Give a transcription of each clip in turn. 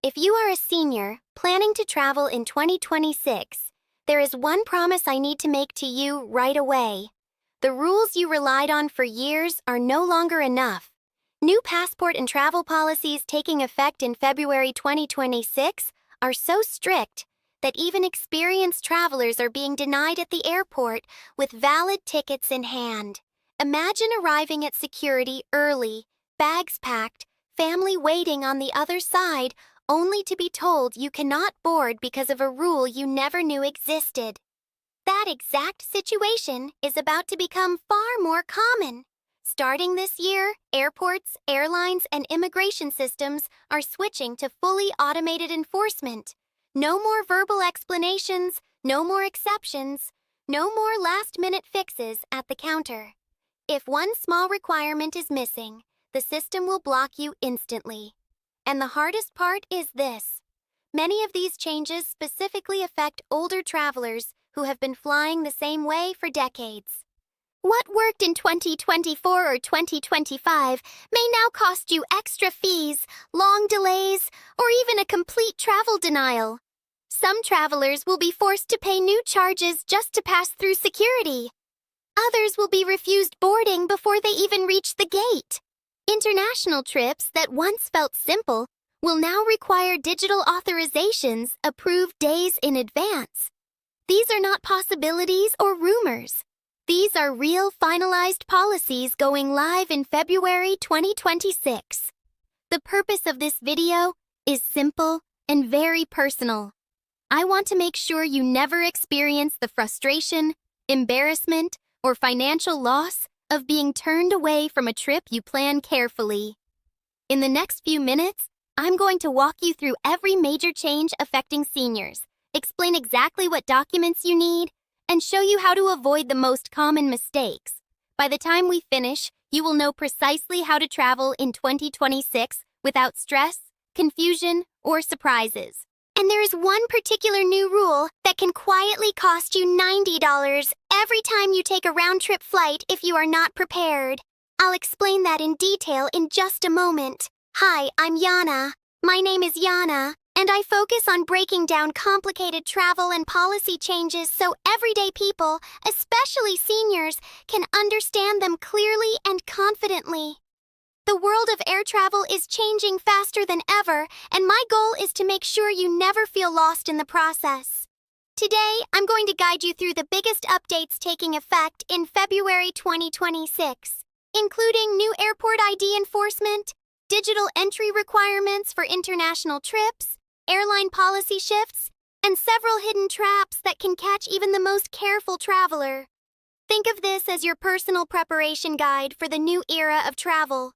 If you are a senior planning to travel in 2026, there is one promise I need to make to you right away. The rules you relied on for years are no longer enough. New passport and travel policies taking effect in February 2026 are so strict that even experienced travelers are being denied at the airport with valid tickets in hand. Imagine arriving at security early, bags packed, family waiting on the other side, only to be told you cannot board because of a rule you never knew existed. That exact situation is about to become far more common. Starting this year, airports, airlines, and immigration systems are switching to fully automated enforcement. No more verbal explanations, no more exceptions, no more last-minute fixes at the counter. If one small requirement is missing, the system will block you instantly. And the hardest part is this. Many of these changes specifically affect older travelers who have been flying the same way for decades. What worked in 2024 or 2025 may now cost you extra fees, long delays, or even a complete travel denial. Some travelers will be forced to pay new charges just to pass through security. Others will be refused boarding before they even reach the gate. International trips that once felt simple will now require digital authorizations approved days in advance. These are not possibilities or rumors. These are real finalized policies going live in February 2026. The purpose of this video is simple and very personal. I want to make sure you never experience the frustration, embarrassment, or financial loss of being turned away from a trip you plan carefully. In the next few minutes, I'm going to walk you through every major change affecting seniors, explain exactly what documents you need, and show you how to avoid the most common mistakes. By the time we finish, you will know precisely how to travel in 2026 without stress, confusion, or surprises. And there is one particular new rule that can quietly cost you $90 every time you take a round-trip flight if you are not prepared. I'll explain that in detail in just a moment. Hi, I'm Yana. My name is Yana, and I focus on breaking down complicated travel and policy changes so everyday people, especially seniors, can understand them clearly and confidently. The world of air travel is changing faster than ever, and my goal is to make sure you never feel lost in the process. Today, I'm going to guide you through the biggest updates taking effect in February 2026, including new airport ID enforcement, digital entry requirements for international trips, airline policy shifts, and several hidden traps that can catch even the most careful traveler. Think of this as your personal preparation guide for the new era of travel.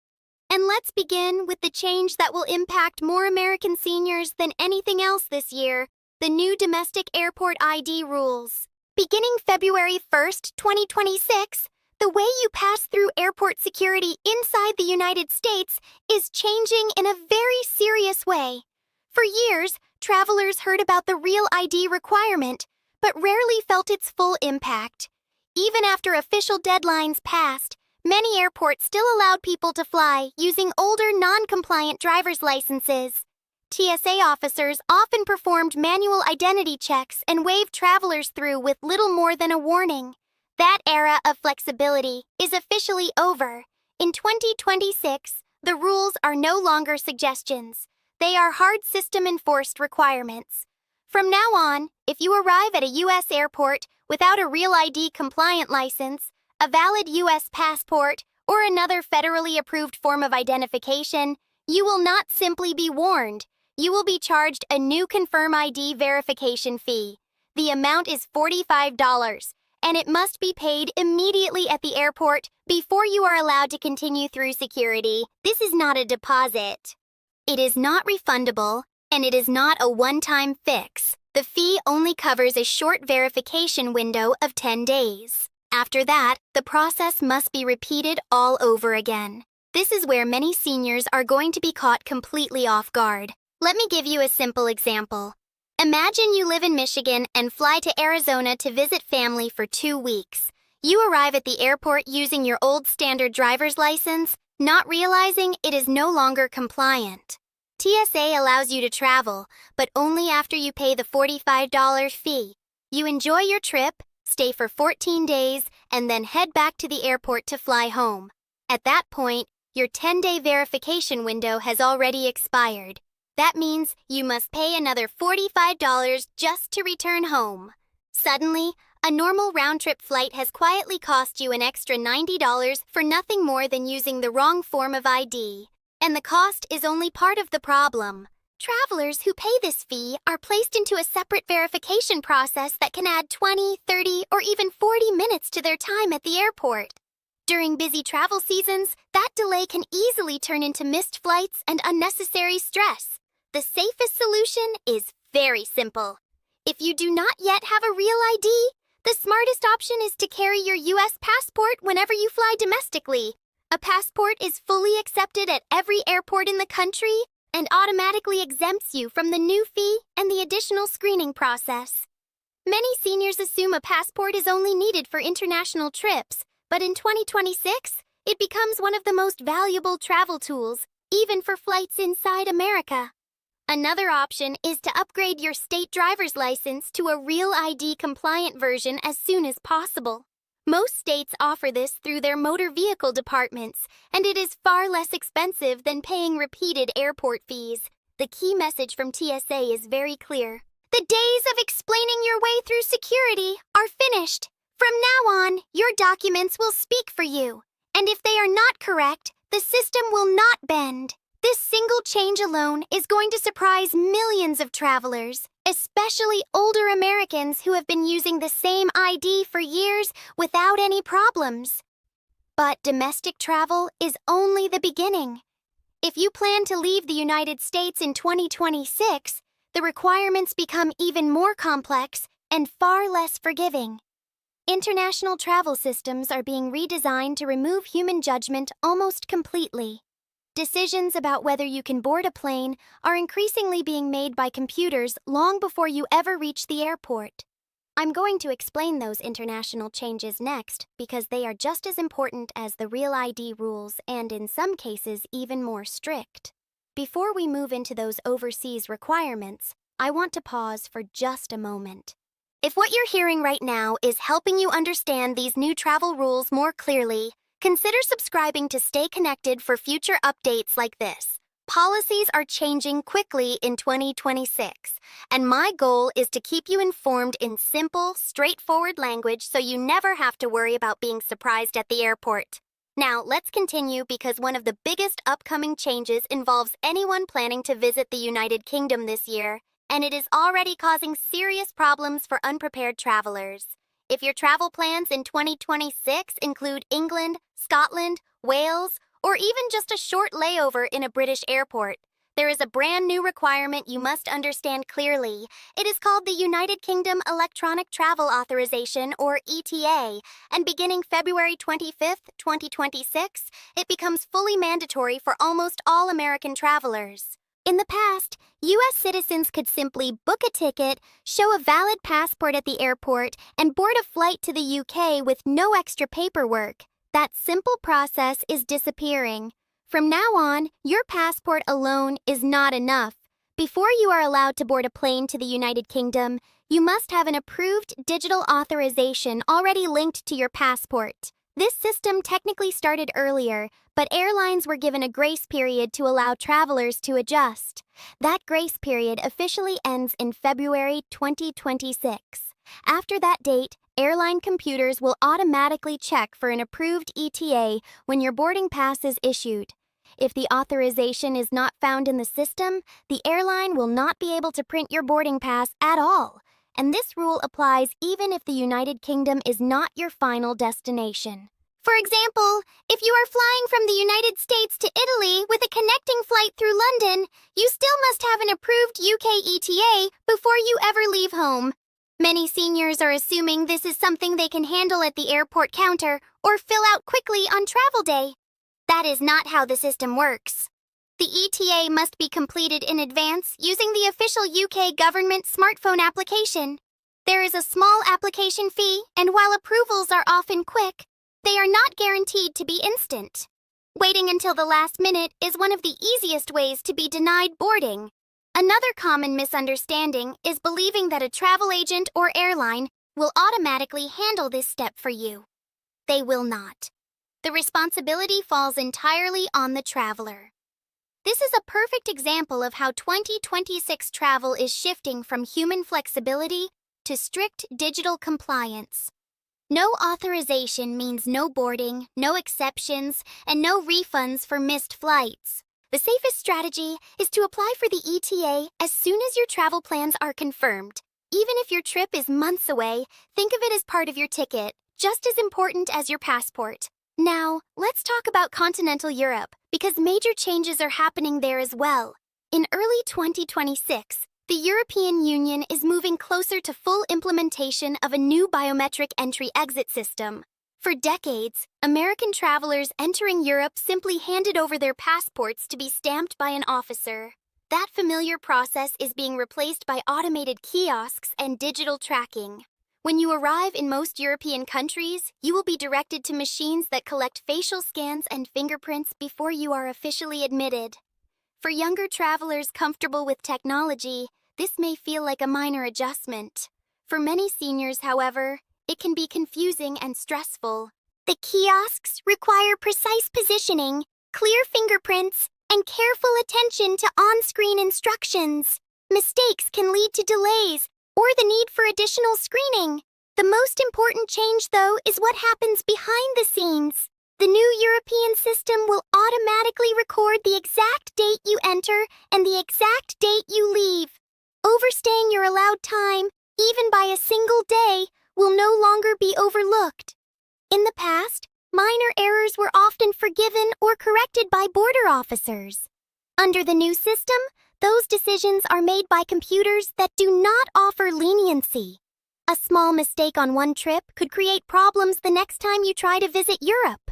And let's begin with the change that will impact more American seniors than anything else this year, the new domestic airport ID rules. Beginning February 1st, 2026, the way you pass through airport security inside the United States is changing in a very serious way. For years, travelers heard about the Real ID requirement, but rarely felt its full impact. Even after official deadlines passed, many airports still allowed people to fly using older, non-compliant driver's licenses. TSA officers often performed manual identity checks and waved travelers through with little more than a warning. That era of flexibility is officially over. In 2026, the rules are no longer suggestions. They are hard system-enforced requirements. From now on, if you arrive at a U.S. airport without a Real ID compliant license, a valid U.S. passport, or another federally approved form of identification, you will not simply be warned. You will be charged a new Confirm ID verification fee. The amount is $45, and it must be paid immediately at the airport before you are allowed to continue through security. This is not a deposit. It is not refundable, and it is not a one-time fix. The fee only covers a short verification window of 10 days. After that, the process must be repeated all over again. This is where many seniors are going to be caught completely off guard. Let me give you a simple example. Imagine you live in Michigan and fly to Arizona to visit family for 2 weeks. You arrive at the airport using your old standard driver's license, not realizing it is no longer compliant. TSA allows you to travel, but only after you pay the $45 fee. You enjoy your trip, stay for 14 days, and then head back to the airport to fly home. At that point, your 10-day verification window has already expired. That means you must pay another $45 just to return home. Suddenly, a normal round-trip flight has quietly cost you an extra $90 for nothing more than using the wrong form of ID. And the cost is only part of the problem. Travelers who pay this fee are placed into a separate verification process that can add 20, 30, or even 40 minutes to their time at the airport. During busy travel seasons, that delay can easily turn into missed flights and unnecessary stress. The safest solution is very simple. If you do not yet have a real ID, the smartest option is to carry your U.S. passport whenever you fly domestically. A passport is fully accepted at every airport in the country and automatically exempts you from the new fee and the additional screening process. Many seniors assume a passport is only needed for international trips, but in 2026, it becomes one of the most valuable travel tools, even for flights inside America. Another option is to upgrade your state driver's license to a Real ID compliant version as soon as possible. Most states offer this through their motor vehicle departments, and it is far less expensive than paying repeated airport fees. The key message from TSA is very clear. The days of explaining your way through security are finished. From now on, your documents will speak for you, and if they are not correct, the system will not bend. This single change alone is going to surprise millions of travelers, especially older Americans who have been using the same ID for years without any problems. But domestic travel is only the beginning. If you plan to leave the United States in 2026, the requirements become even more complex and far less forgiving. International travel systems are being redesigned to remove human judgment almost completely. Decisions about whether you can board a plane are increasingly being made by computers long before you ever reach the airport. I'm going to explain those international changes next because they are just as important as the Real ID rules and in some cases even more strict. Before we move into those overseas requirements, I want to pause for just a moment. If what you're hearing right now is helping you understand these new travel rules more clearly, consider subscribing to stay connected for future updates like this. Policies are changing quickly in 2026, and my goal is to keep you informed in simple, straightforward language so you never have to worry about being surprised at the airport. Now, let's continue because one of the biggest upcoming changes involves anyone planning to visit the United Kingdom this year, and it is already causing serious problems for unprepared travelers. If your travel plans in 2026 include England, Scotland, Wales, or even just a short layover in a British airport, there is a brand new requirement you must understand clearly. It is called the United Kingdom Electronic Travel Authorization, or ETA, and beginning February 25th, 2026, it becomes fully mandatory for almost all American travelers. In the past, U.S. citizens could simply book a ticket, show a valid passport at the airport, and board a flight to the U.K. with no extra paperwork. That simple process is disappearing. From now on, your passport alone is not enough. Before you are allowed to board a plane to the United Kingdom, you must have an approved digital authorization already linked to your passport. This system technically started earlier, but airlines were given a grace period to allow travelers to adjust. That grace period officially ends in February 2026. After that date, airline computers will automatically check for an approved ETA when your boarding pass is issued. If the authorization is not found in the system, the airline will not be able to print your boarding pass at all. And this rule applies even if the United Kingdom is not your final destination. For example, if you are flying from the United States to Italy with a connecting flight through London, you still must have an approved UK ETA before you ever leave home. Many seniors are assuming this is something they can handle at the airport counter or fill out quickly on travel day. That is not how the system works. The ETA must be completed in advance using the official UK government smartphone application. There is a small application fee, and while approvals are often quick, they are not guaranteed to be instant. Waiting until the last minute is one of the easiest ways to be denied boarding. Another common misunderstanding is believing that a travel agent or airline will automatically handle this step for you. They will not. The responsibility falls entirely on the traveler. This is a perfect example of how 2026 travel is shifting from human flexibility to strict digital compliance. No authorization means no boarding, no exceptions, and no refunds for missed flights. The safest strategy is to apply for the ETA as soon as your travel plans are confirmed. Even if your trip is months away, think of it as part of your ticket, just as important as your passport. Now, let's talk about continental Europe, because major changes are happening there as well. In early 2026, the European Union is moving closer to full implementation of a new biometric entry-exit system. For decades, American travelers entering Europe simply handed over their passports to be stamped by an officer. That familiar process is being replaced by automated kiosks and digital tracking. When you arrive in most European countries, you will be directed to machines that collect facial scans and fingerprints before you are officially admitted. For younger travelers comfortable with technology, this may feel like a minor adjustment. For many seniors, however, it can be confusing and stressful. The kiosks require precise positioning, clear fingerprints, and careful attention to on-screen instructions. Mistakes can lead to delays or the need for additional screening. The most important change, though, is what happens behind the scenes. The new European system will automatically record the exact date you enter and the exact date you leave. Overstaying your allowed time, even by a single day, will no longer be overlooked. In the past, minor errors were often forgiven or corrected by border officers. Under the new system, those decisions are made by computers that do not offer leniency. A small mistake on one trip could create problems the next time you try to visit Europe.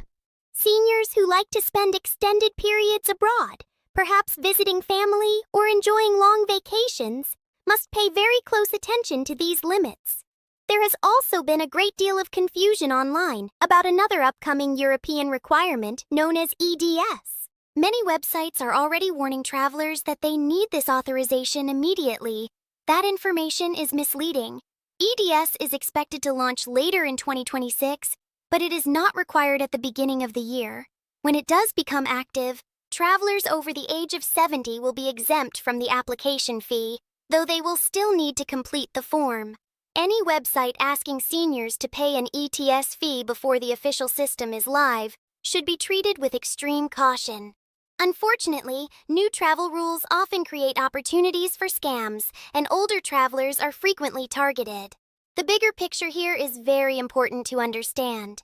Seniors who like to spend extended periods abroad, perhaps visiting family or enjoying long vacations, must pay very close attention to these limits. There has also been a great deal of confusion online about another upcoming European requirement known as EDS. Many websites are already warning travelers that they need this authorization immediately. That information is misleading. EDS is expected to launch later in 2026, but it is not required at the beginning of the year. When it does become active, travelers over the age of 70 will be exempt from the application fee, though they will still need to complete the form. Any website asking seniors to pay an ETS fee before the official system is live should be treated with extreme caution. Unfortunately, new travel rules often create opportunities for scams, and older travelers are frequently targeted. The bigger picture here is very important to understand.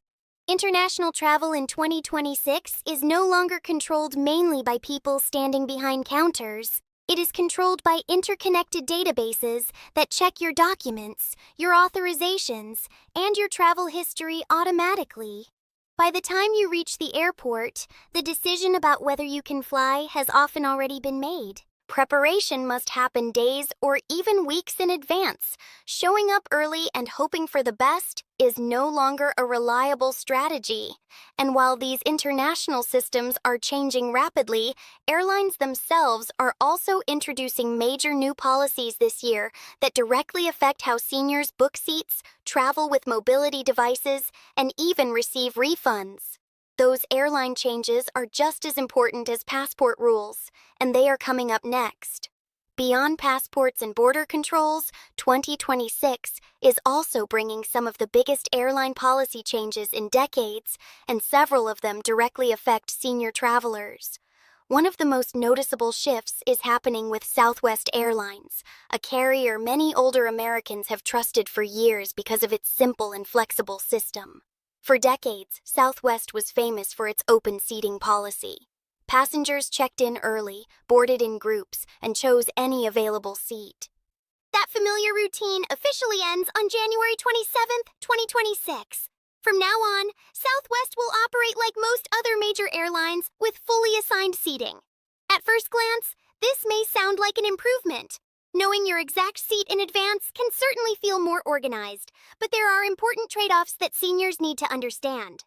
International travel in 2026 is no longer controlled mainly by people standing behind counters. It is controlled by interconnected databases that check your documents, your authorizations, and your travel history automatically. By the time you reach the airport, the decision about whether you can fly has often already been made. Preparation must happen days or even weeks in advance. Showing up early and hoping for the best is no longer a reliable strategy. And while these international systems are changing rapidly, airlines themselves are also introducing major new policies this year that directly affect how seniors book seats, travel with mobility devices, and even receive refunds. Those airline changes are just as important as passport rules, and they are coming up next. Beyond passports and border controls, 2026 is also bringing some of the biggest airline policy changes in decades, and several of them directly affect senior travelers. One of the most noticeable shifts is happening with Southwest Airlines, a carrier many older Americans have trusted for years because of its simple and flexible system. For decades, Southwest was famous for its open seating policy. Passengers checked in early, boarded in groups, and chose any available seat. That familiar routine officially ends on January 27th, 2026. From now on, Southwest will operate like most other major airlines with fully assigned seating. At first glance, this may sound like an improvement. Knowing your exact seat in advance can certainly feel more organized, but there are important trade-offs that seniors need to understand.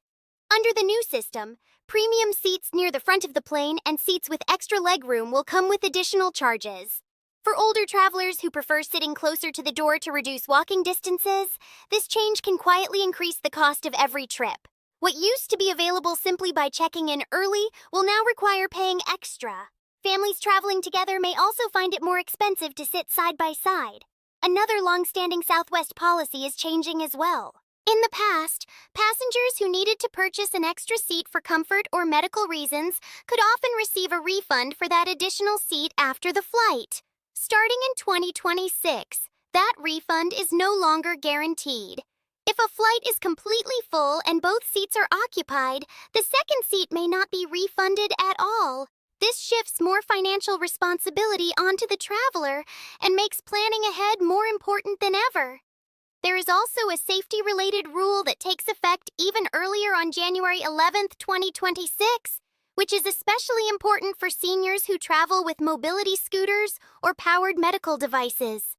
Under the new system, Premium seats near the front of the plane and seats with extra legroom will come with additional charges. For older travelers who prefer sitting closer to the door to reduce walking distances, this change can quietly increase the cost of every trip. What used to be available simply by checking in early will now require paying extra. Families traveling together may also find it more expensive to sit side by side. Another long-standing Southwest policy is changing as well. In the past, passengers who needed to purchase an extra seat for comfort or medical reasons could often receive a refund for that additional seat after the flight. Starting in 2026, that refund is no longer guaranteed. If a flight is completely full and both seats are occupied, the second seat may not be refunded at all. This shifts more financial responsibility onto the traveler and makes planning ahead more important than ever. There is also a safety-related rule that takes effect even earlier on January 11, 2026, which is especially important for seniors who travel with mobility scooters or powered medical devices.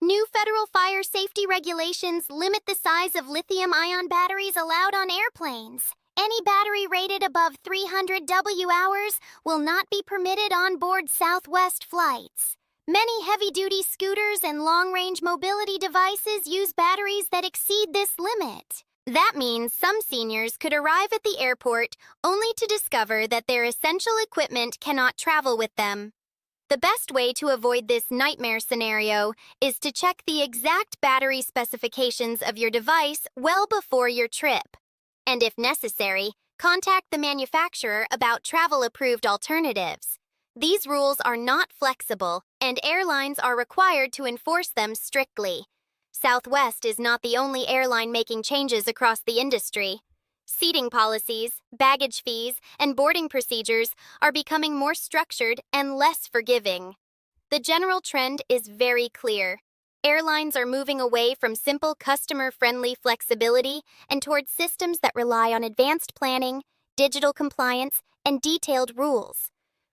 New federal fire safety regulations limit the size of lithium-ion batteries allowed on airplanes. Any battery rated above 300 Wh will not be permitted on board Southwest flights. Many heavy-duty scooters and long-range mobility devices use batteries that exceed this limit. That means some seniors could arrive at the airport only to discover that their essential equipment cannot travel with them. The best way to avoid this nightmare scenario is to check the exact battery specifications of your device well before your trip. And if necessary, contact the manufacturer about travel-approved alternatives. These rules are not flexible, and airlines are required to enforce them strictly. Southwest is not the only airline making changes across the industry. Seating policies, baggage fees, and boarding procedures are becoming more structured and less forgiving. The general trend is very clear. Airlines are moving away from simple customer-friendly flexibility and towards systems that rely on advanced planning, digital compliance, and detailed rules.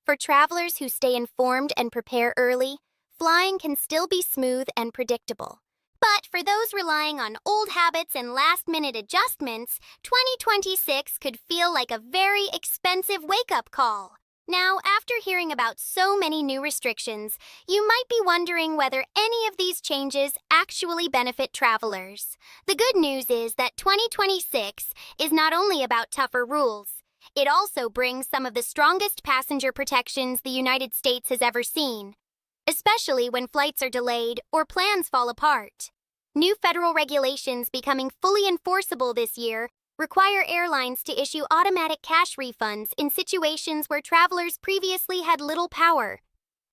For travelers who stay informed and prepare early, flying can still be smooth and predictable. But for those relying on old habits and last-minute adjustments, 2026 could feel like a very expensive wake-up call. Now, after hearing about so many new restrictions, you might be wondering whether any of these changes actually benefit travelers. The good news is that 2026 is not only about tougher rules. It also brings some of the strongest passenger protections the United States has ever seen, especially when flights are delayed or plans fall apart. New federal regulations becoming fully enforceable this year require airlines to issue automatic cash refunds in situations where travelers previously had little power.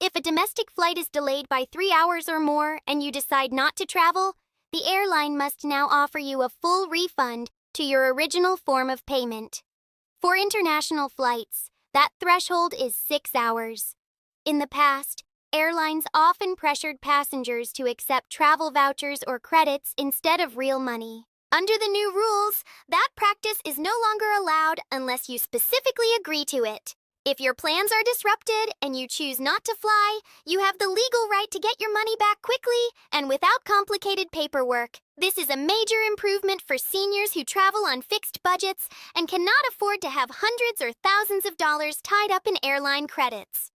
If a domestic flight is delayed by 3 hours or more and you decide not to travel, the airline must now offer you a full refund to your original form of payment. For international flights, that threshold is 6 hours. In the past, airlines often pressured passengers to accept travel vouchers or credits instead of real money. Under the new rules, that practice is no longer allowed unless you specifically agree to it. If your plans are disrupted and you choose not to fly, you have the legal right to get your money back quickly and without complicated paperwork. This is a major improvement for seniors who travel on fixed budgets and cannot afford to have hundreds or thousands of dollars tied up in airline credits.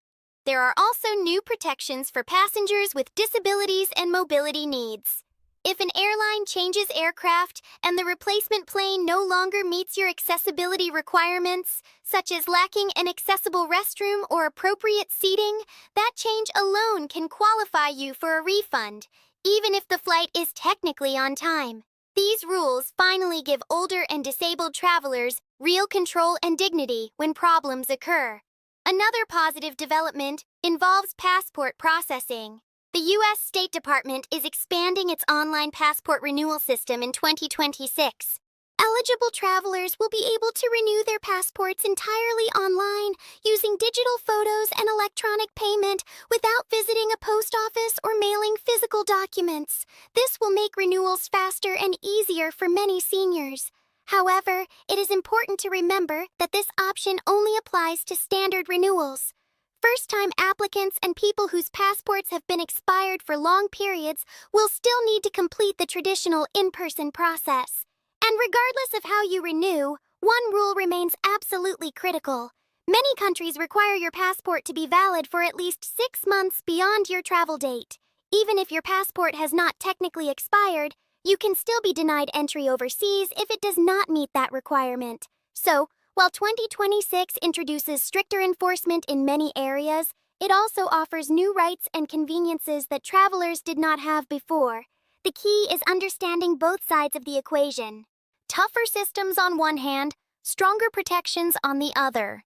There are also new protections for passengers with disabilities and mobility needs. If an airline changes aircraft and the replacement plane no longer meets your accessibility requirements, such as lacking an accessible restroom or appropriate seating, that change alone can qualify you for a refund, even if the flight is technically on time. These rules finally give older and disabled travelers real control and dignity when problems occur. Another positive development involves passport processing. The U.S. State Department is expanding its online passport renewal system in 2026. Eligible travelers will be able to renew their passports entirely online using digital photos and electronic payment without visiting a post office or mailing physical documents. This will make renewals faster and easier for many seniors. However, it is important to remember that this option only applies to standard renewals. First-time applicants and people whose passports have been expired for long periods will still need to complete the traditional in-person process. And regardless of how you renew, one rule remains absolutely critical. Many countries require your passport to be valid for at least 6 months beyond your travel date. Even if your passport has not technically expired, you can still be denied entry overseas if it does not meet that requirement. So, while 2026 introduces stricter enforcement in many areas, it also offers new rights and conveniences that travelers did not have before. The key is understanding both sides of the equation. Tougher systems on one hand, stronger protections on the other.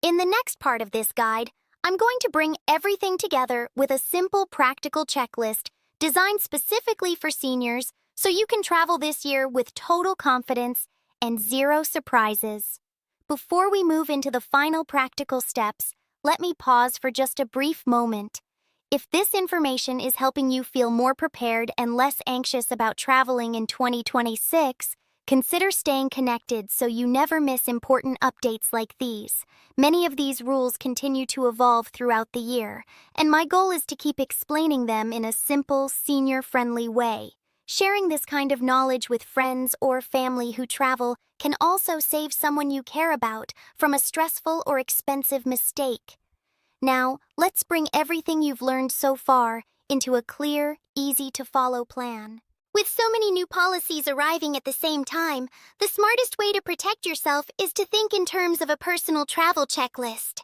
In the next part of this guide, I'm going to bring everything together with a simple, practical checklist designed specifically for seniors so you can travel this year with total confidence and zero surprises. Before we move into the final practical steps, let me pause for just a brief moment. If this information is helping you feel more prepared and less anxious about traveling in 2026, consider staying connected so you never miss important updates like these. Many of these rules continue to evolve throughout the year, and my goal is to keep explaining them in a simple, senior-friendly way. Sharing this kind of knowledge with friends or family who travel can also save someone you care about from a stressful or expensive mistake. Now, let's bring everything you've learned so far into a clear, easy-to-follow plan. With so many new policies arriving at the same time, the smartest way to protect yourself is to think in terms of a personal travel checklist.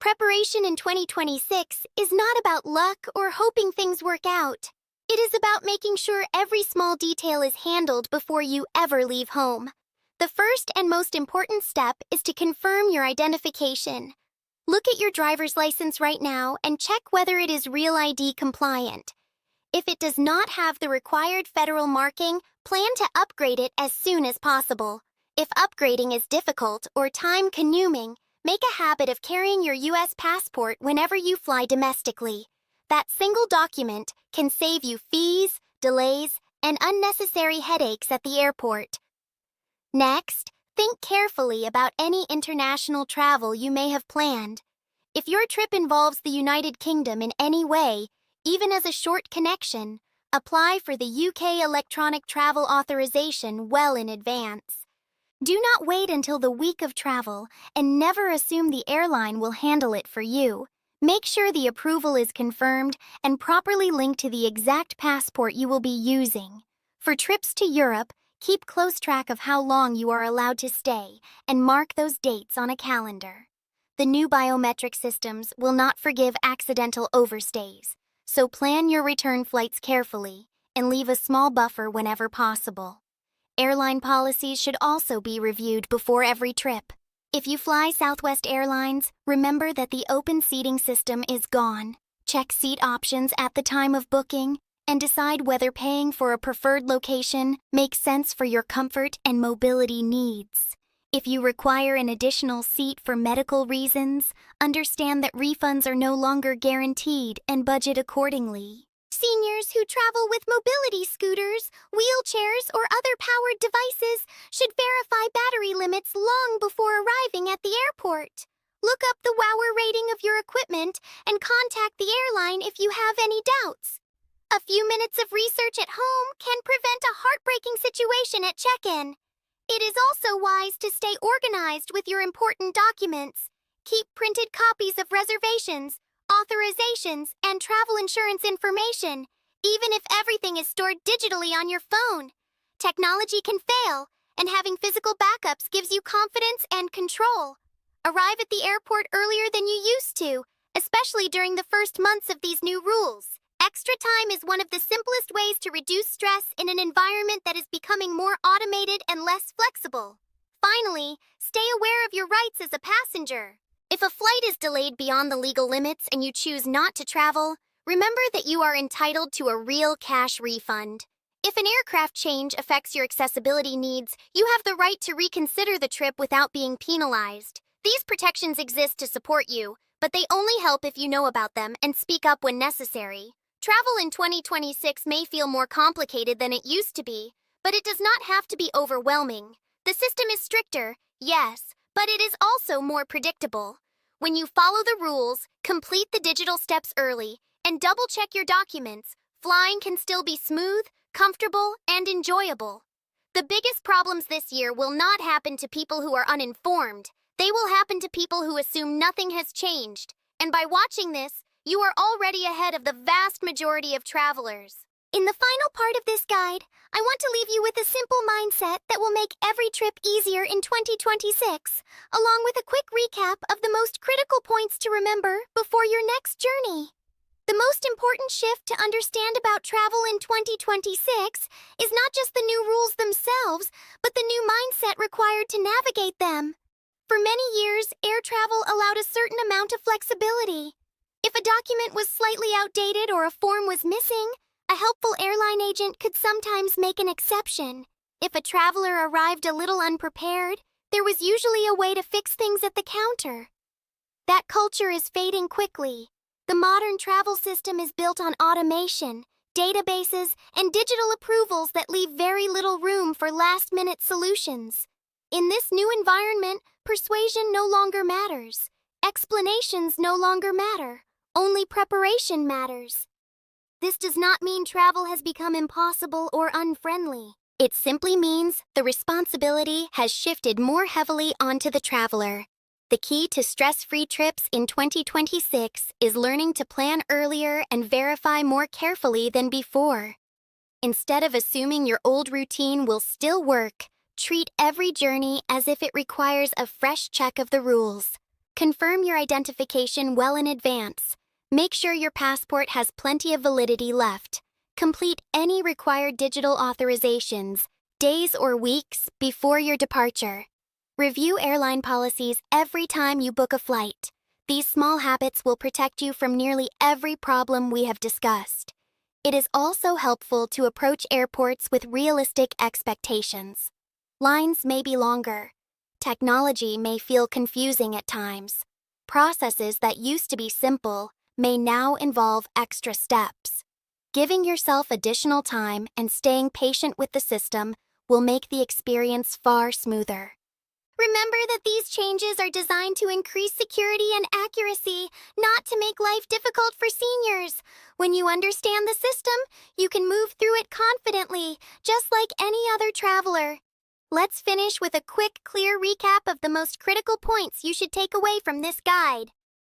Preparation in 2026 is not about luck or hoping things work out. It is about making sure every small detail is handled before you ever leave home. The first and most important step is to confirm your identification. Look at your driver's license right now and check whether it is Real ID compliant. If it does not have the required federal marking, plan to upgrade it as soon as possible. If upgrading is difficult or time-consuming, make a habit of carrying your U.S. passport whenever you fly domestically. That single document can save you fees, delays, and unnecessary headaches at the airport. Next, think carefully about any international travel you may have planned. If your trip involves the United Kingdom in any way, even as a short connection, apply for the UK Electronic Travel Authorization well in advance. Do not wait until the week of travel and never assume the airline will handle it for you. Make sure the approval is confirmed and properly linked to the exact passport you will be using. For trips to Europe, keep close track of how long you are allowed to stay and mark those dates on a calendar. The new biometric systems will not forgive accidental overstays, so plan your return flights carefully and leave a small buffer whenever possible. Airline policies should also be reviewed before every trip. If you fly Southwest Airlines, remember that the open seating system is gone. Check seat options at the time of booking and decide whether paying for a preferred location makes sense for your comfort and mobility needs. If you require an additional seat for medical reasons, understand that refunds are no longer guaranteed and budget accordingly. Seniors who travel with mobility scooters, wheelchairs, or other powered devices should verify battery limits long before arriving at the airport. Look up the WOWR rating of your equipment and contact the airline if you have any doubts. A few minutes of research at home can prevent a heartbreaking situation at check-in. It is also wise to stay organized with your important documents. Keep printed copies of reservations, authorizations, and travel insurance information, even if everything is stored digitally on your phone. Technology can fail, and having physical backups gives you confidence and control. Arrive at the airport earlier than you used to, especially during the first months of these new rules. Extra time is one of the simplest ways to reduce stress in an environment that is becoming more automated and less flexible. Finally, stay aware of your rights as a passenger. If a flight is delayed beyond the legal limits and you choose not to travel, remember that you are entitled to a real cash refund. If an aircraft change affects your accessibility needs, you have the right to reconsider the trip without being penalized. These protections exist to support you, but they only help if you know about them and speak up when necessary. Travel in 2026 may feel more complicated than it used to be, but it does not have to be overwhelming. The system is stricter, yes, but it is also more predictable. When you follow the rules, complete the digital steps early, and double-check your documents, flying can still be smooth, comfortable, and enjoyable. The biggest problems this year will not happen to people who are uninformed. They will happen to people who assume nothing has changed. And by watching this, you are already ahead of the vast majority of travelers. In the final part of this guide, I want to leave you with a simple mindset that will make every trip easier in 2026, along with a quick recap of the most critical points to remember before your next journey. The most important shift to understand about travel in 2026 is not just the new rules themselves, but the new mindset required to navigate them. For many years, air travel allowed a certain amount of flexibility. If a document was slightly outdated or a form was missing, a helpful airline agent could sometimes make an exception. If a traveler arrived a little unprepared, there was usually a way to fix things at the counter. That culture is fading quickly. The modern travel system is built on automation, databases, and digital approvals that leave very little room for last-minute solutions. In this new environment, persuasion no longer matters. Explanations no longer matter. Only preparation matters. This does not mean travel has become impossible or unfriendly. It simply means the responsibility has shifted more heavily onto the traveler. The key to stress-free trips in 2026 is learning to plan earlier and verify more carefully than before. Instead of assuming your old routine will still work, treat every journey as if it requires a fresh check of the rules. Confirm your identification well in advance. Make sure your passport has plenty of validity left. Complete any required digital authorizations, days or weeks before your departure. Review airline policies every time you book a flight. These small habits will protect you from nearly every problem we have discussed. It is also helpful to approach airports with realistic expectations. Lines may be longer. Technology may feel confusing at times. Processes that used to be simple may now involve extra steps. Giving yourself additional time and staying patient with the system will make the experience far smoother. Remember that these changes are designed to increase security and accuracy, not to make life difficult for seniors. When you understand the system, you can move through it confidently, just like any other traveler. Let's finish with a quick, clear recap of the most critical points you should take away from this guide.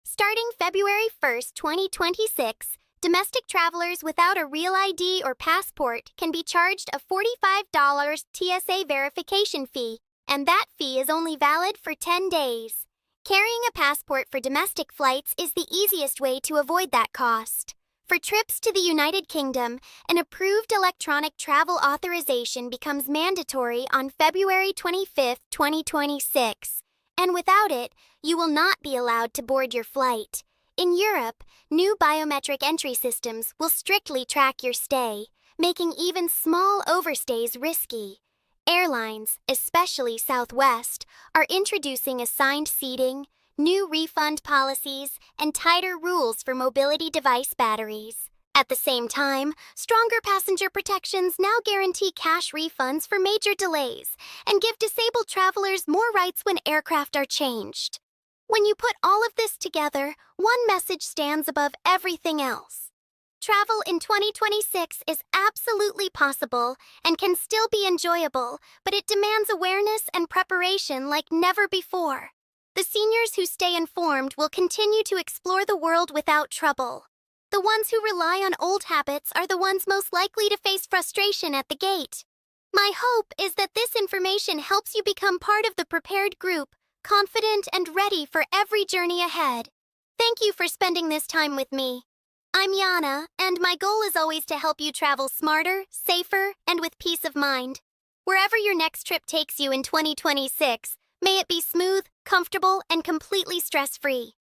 Starting February 1st, 2026, domestic travelers without a real ID or passport can be charged a $45 TSA verification fee, and that fee is only valid for 10 days. Carrying a passport for domestic flights is the easiest way to avoid that cost. For trips to the United Kingdom, an approved electronic travel authorization becomes mandatory on February 25, 2026, and without it, you will not be allowed to board your flight. In Europe, new biometric entry systems will strictly track your stay, making even small overstays risky. Airlines, especially Southwest, are introducing assigned seating, new refund policies, and tighter rules for mobility device batteries. At the same time, stronger passenger protections now guarantee cash refunds for major delays and give disabled travelers more rights when aircraft are changed. When you put all of this together, one message stands above everything else. Travel in 2026 is absolutely possible and can still be enjoyable, but it demands awareness and preparation like never before. The seniors who stay informed will continue to explore the world without trouble. The ones who rely on old habits are the ones most likely to face frustration at the gate. My hope is that this information helps you become part of the prepared group, confident and ready for every journey ahead. Thank you for spending this time with me. I'm Yana, and my goal is always to help you travel smarter, safer, and with peace of mind. Wherever your next trip takes you in 2026, may it be smooth, comfortable, and completely stress-free.